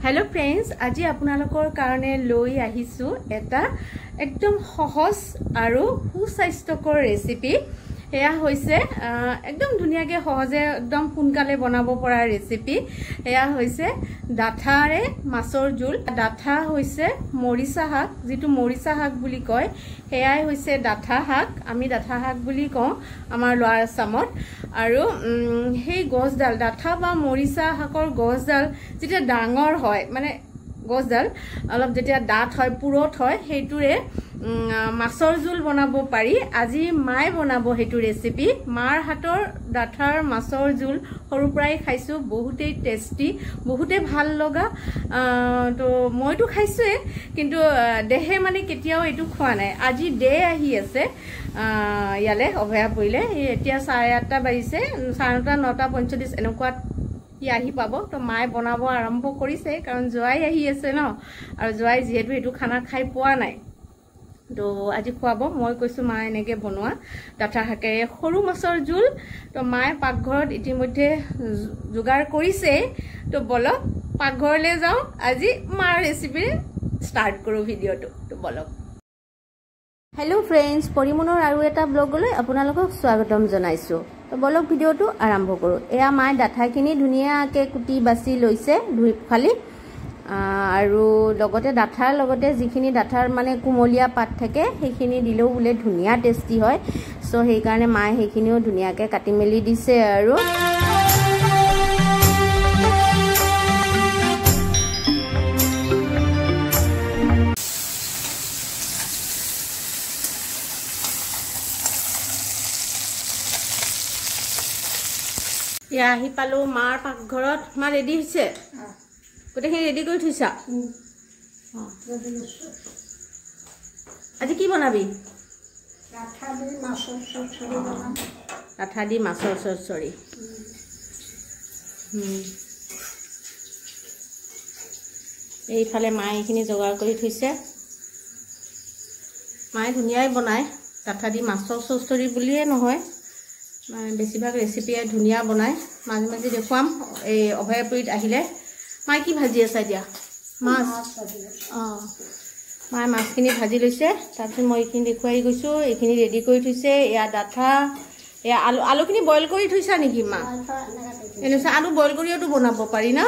Hello friends, आज आपनालोকৰ কাৰণে লৈ আহিছো এটা একদম সহজ আৰু সুস্বাস্থ্যকৰ ৰেচিপি। এয়া হৈছে একদম ধুনিয়াকে সহজে একদম সোনকালে বনাব পৰা ৰেচিপি। এয়া হৈছে ডাঠাৰে মাছৰ জোল। ডাঠা হৈছে মৰিচা শাক, যেটো মৰিচা শাক বুলি কয়, হেয়াই হৈছে ডাঠা শাক। আমি ডাঠা শাক বুলি কওঁ আমাৰ লোৱাৰ আসামত। আৰু সেই গছডাল ডাঠা বা মৰিচা শাকৰ গছডাল যেতিয়া ডাঙৰ হয়, মানে গছডাল অলপ যেতিয়া ডাঠ হয়, পুৰত হয়, সেইটোৰে মাছৰ জোল বনাব পাৰি। আজি মায়ে বনাব হেতু ৰেচিপি। মাৰ হাতৰ ডাঠাৰ মাছৰ জোল সৰু পৰাই খাইছো, বহুতেই টেস্টি, বহুতে ভাল লগা। তো মইতো খাইছোৱে, কিন্তু দেহে মানে কেতিয়াও এটো খোৱা নাই। আজি ডে আহি আছে ইয়ালে অভয়া পৰিলে। এতিয়া 8:30 বাজিছে, 9:30 9:45 এনেকুৱাত আহি পাব। তো মায়ে বনাব আৰম্ভ কৰিছে, কাৰণ জোৱাই আহি আছে ন, আৰু জোৱাই যিহেতু এটো খানা খাই পোৱা নাই, তো আজি খুৱাব। মই কৈছো মা এনেকে বনোৱা ডাঠা শাকেৰে সৰু মাছৰ জোল। তো মায়ে পাকঘৰত ইতিমধ্যে যোগাৰ কৰিছে। তো বলক পাকঘৰলৈ যাওঁ, আজি মাৰ ৰেচিপি ষ্টাৰ্ট কৰো ভিডিঅ'টো। তো বলক। हेलो फ्रेंड्स, परिमনৰ আৰু এটা ব্লগলৈ আপোনালোকক স্বাগতম জনাইছো। তো বলক ভিডিঅ'টো আৰম্ভ কৰো। এয়া মায়ে ডাঠাখিনি ধুনিয়াকে কুটি বাছি লৈছে, ধুই খালি। আৰু লগতে ডাঠাৰ লগতে যিখিনি ডাঠাৰ মানে কুমলীয়া পাত থাকে সেইখিনি দিলেও বোলে ধুনিয়া টেস্টি হয়। সো সেই কাৰণে মায়ে সেইখিনিও ধুনিয়াকে কাটি মেলি দিছে। আৰু ইয়া আহি পালো মাৰ পাকঘৰত। মা ৰেডি হৈছে? গোটেইখিনি ৰেডি কৰি থৈছা? আজি কি বনাবি? ডাঠা দি মাছৰ চৰচৰি বনাম। ডাঠা দি মাছৰ চৰচৰি। এইফালে মায়ে এইখিনি যোগাৰ কৰি থৈছে। মায়ে ধুনীয়াই বনায়। ডাঠা দি মাছৰ চৰচৰি বুলিয়ে নহয়, বেছিভাগ ৰেচিপিয়ে ধুনীয়া বনায়। মাজে মাজে দেখুৱাম এই অভয়াপুৰীত আহিলে। মায়ে কি ভাজি আছে এতিয়া? মাছ। মায়ে মাছখিনি ভাজি লৈছে। তাৰপিছত মই এইখিনি দেখুৱাই গৈছোঁ। এইখিনি ৰেডি কৰি থৈছে। এয়া ডাঠা, এয়া আলুখিনি বইল কৰি থৈছা নেকি মা? এনেকুৱা আলু বইল কৰিওতো বনাব পাৰি ন?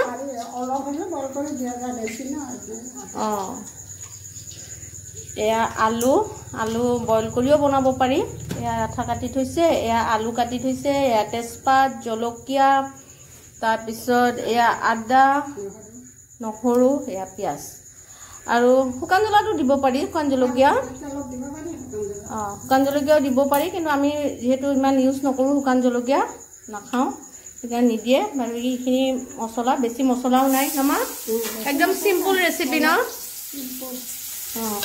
অঁ, এয়া আলু বইল কৰিও বনাব পাৰি। এয়া ডাঠা কাটি থৈছে, এয়া আলু কাটি থৈছে, এয়া তেজপাত, জলকীয়া, তাৰপিছত এয়া আদা, নহৰু, এয়া পিঁয়াজ, আৰু শুকান জ্বলাটো দিব পাৰি। শুকান জলকীয়া, শুকান জলকীয়াও দিব পাৰি, কিন্তু আমি যিহেতু ইমান ইউজ নকৰোঁ, শুকান জলকীয়া নাখাওঁ, সেইকাৰণে নিদিয়ে। বাৰু এইখিনি মছলা, বেছি মছলাও নাই আমাৰ, একদম চিম্পুল ৰেচিপি ন? অঁ,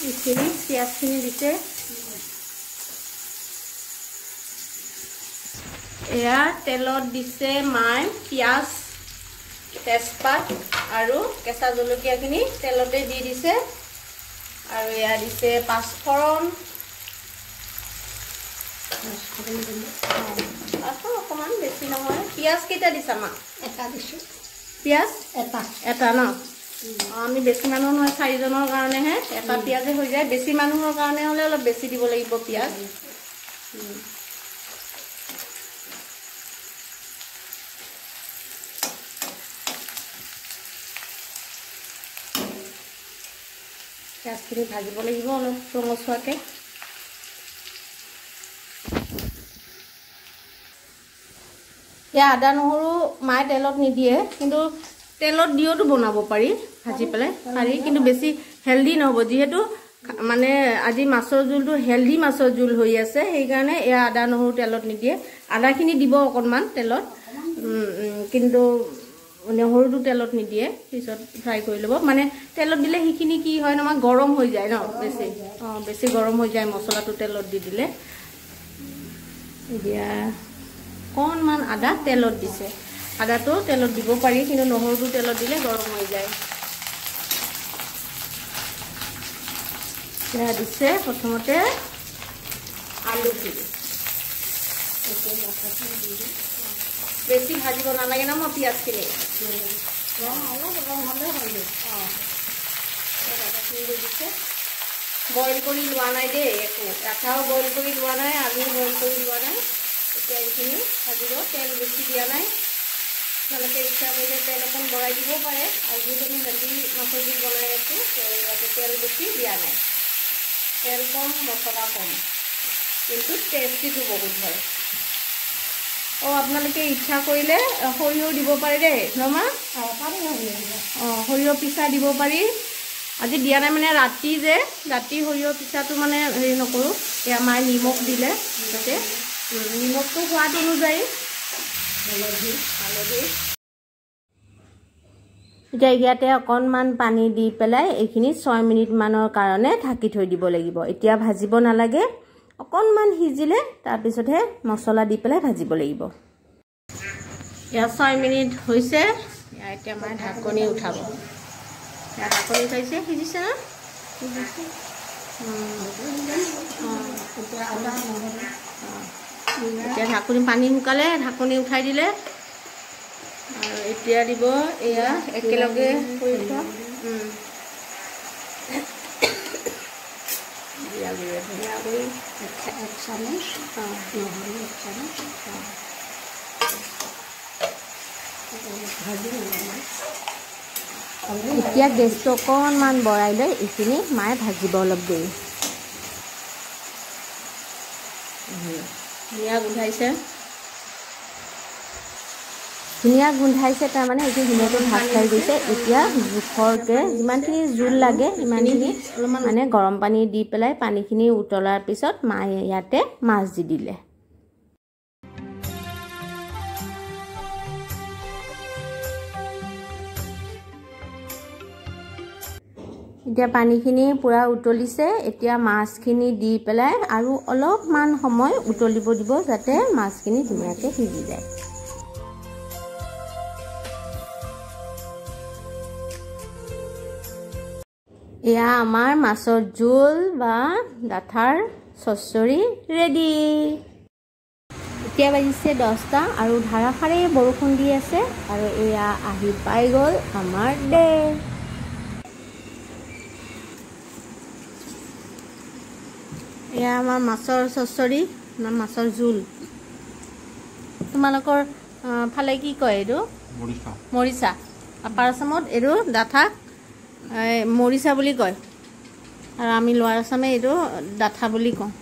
এইখিনি পিঁয়াজখিনি দিছে। এয়া তেলত দিছে মায়ে পিঁয়াজ, তেজপাত আৰু কেঁচা জলকীয়াখিনি তেলতে দি দিছে। আৰু এয়া দিছে পাঁচফোৰণ, অকণমান বেছি নহয়। পিঁয়াজ কেইটা দিছা মা? এটা দিছোঁ। পিঁয়াজ এটা ন? আমি বেছি মানুহ নহয়, 4জনৰ কাৰণেহে এটা পিঁয়াজে হৈ যায়। বেছি মানুহৰ কাৰণে হ'লে অলপ বেছি দিব লাগিব পিঁয়াজ। পিঁয়াজখিনি ভাজিব লাগিব অলপ ৰঙচুৱাকৈ। এয়া আদা নহৰু মায়ে তেলত নিদিয়ে, কিন্তু তেলত দিওতো বনাব পাৰি, ভাজি পেলাই পাৰি, কিন্তু বেছি হেল্ডি নহ'ব। যিহেতু মানে আজি মাছৰ জোলটো হেল্ডি মাছৰ জোল হৈ আছে, সেইকাৰণে এয়া আদা নহৰু তেলত নিদিয়ে। আদাখিনি দিব অকণমান তেলত, কিন্তু নহৰুটো তেলত নিদিয়ে, পিছত ফ্ৰাই কৰি ল'ব। মানে তেলত দিলে সেইখিনি কি হয় ন, গৰম হৈ যায় ন বেছি। বেছি গৰম হৈ যায় মছলাটো তেলত দি দিলে। এতিয়া অকণমান আদা তেলত দিছে। আদাটো তেলত দিব পাৰি, কিন্তু নহৰুটো তেলত দিলে গৰম হৈ যায়। এয়া দিছে প্ৰথমতে আলুখিনি। বেছি ভাজিব নালাগে ন মই পিঁয়াজখিনি অলপ ৰং হ'লে হৈ যায় দিছে বইল কৰি লোৱা নাই দেই একো আটাও বইল কৰি লোৱা নাই আলু বইল কৰি লোৱা নাই এতিয়া এইখিনি ভাজিব তেল বেছি দিয়া নাই আপোনালোকে ইচ্ছা কৰিলে তেল অকণ বঢ়াই দিব পাৰে আৰু যিহেতু আমি হেল্ডি মাছৰ জোল বনাই আছোঁ ইয়াতে তেল বেছি দিয়া নাই তেল কম মছলা কম কিন্তু টেষ্টিটো বহুত হয় আপোনালোকে ইচ্ছা কৰিলে সৰিয়হ দিব পাৰে দেই নমা সৰিয়হ পিছা দিব পাৰি আজি দিয়া নাই মানে ৰাতি সৰিয়হ পিছাটো মানে হেৰি নকৰোঁ এয়া মায়ে নিমখ দিলে তাতে নিমখটো সোৱাদ অনুযায়ী হালধি এতিয়া ইয়াতে অকণমান পানী দি পেলাই এইখিনি 6 মিনিটমানৰ কাৰণে ঢাকি থৈ দিব লাগিব এতিয়া ভাজিব নালাগে অকণমান সিজিলে তাৰপিছতহে মছলা দি পেলাই ভাজিব লাগিব এয়া 6 মিনিট হৈছে এতিয়া মায়ে ঢাকনি উঠাব ঢাকনি উঠাইছে সিজিছে না এতিয়া ঢাকনি পানী শুকালে ঢাকনি উঠাই দিলে আৰু এতিয়া দিব এয়া একেলগে কৰি থোৱা ধনিয়া গুড়ি 1 চামুচ নহৰু 1 চামুচ এতিয়া গেছটো অকণমান বঢ়াই লৈ এইখিনি মায়ে ভাজিব অলপ দেৰি ধুনীয়া গোন্ধাইছে তাৰমানে এইখিনি ধুনীয়াকৈ ভাত খাই গৈছে এতিয়া জোখৰকৈ যিমানখিনি জোল লাগে সিমানখিনি মানে গৰম পানী দি পেলাই পানীখিনি উতলাৰ পিছত মায়ে ইয়াতে মাছ দি দিলে এতিয়া পানীখিনি পুৰা উতলিছে এতিয়া মাছখিনি দি পেলাই আৰু অলপমান সময় উতলিব দিব যাতে মাছখিনি ধুনীয়াকৈ সিজি যায় এয়া আমাৰ মাছৰ জোল বা ডাঠাৰ চচ্চৰি ৰেডি এতিয়া বাজিছে 10টা আৰু ধাৰাসাৰে বৰষুণ দি আছে আৰু এয়া আহি পাই গ'ল আমাৰ ডে এয়া আমাৰ মাছৰ চচ্চৰি না মাছৰ জোল তোমালোকৰ ফালে কি কয় এইটো মৰিচা আপাৰ আসামত এইটো ডাঠা মৰিচা বুলি কয় আৰু আমি লোৱাৰ আসামে এইটো ডাঠা বুলি কওঁ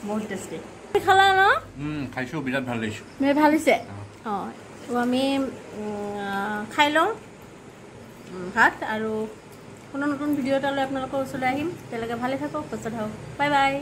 বহুত টেষ্টি খালা ন খাইছো বিৰাট ভাল লাগিছে ভাল হৈছে আমি খাই লওঁ ভাত আৰু কোনো নতুন ভিডিঅ' এটা লৈ আপোনালোকৰ ওচৰলৈ আহিম তেতিয়ালৈকে ভালে থাকক সুস্থ থাকক বাই বাই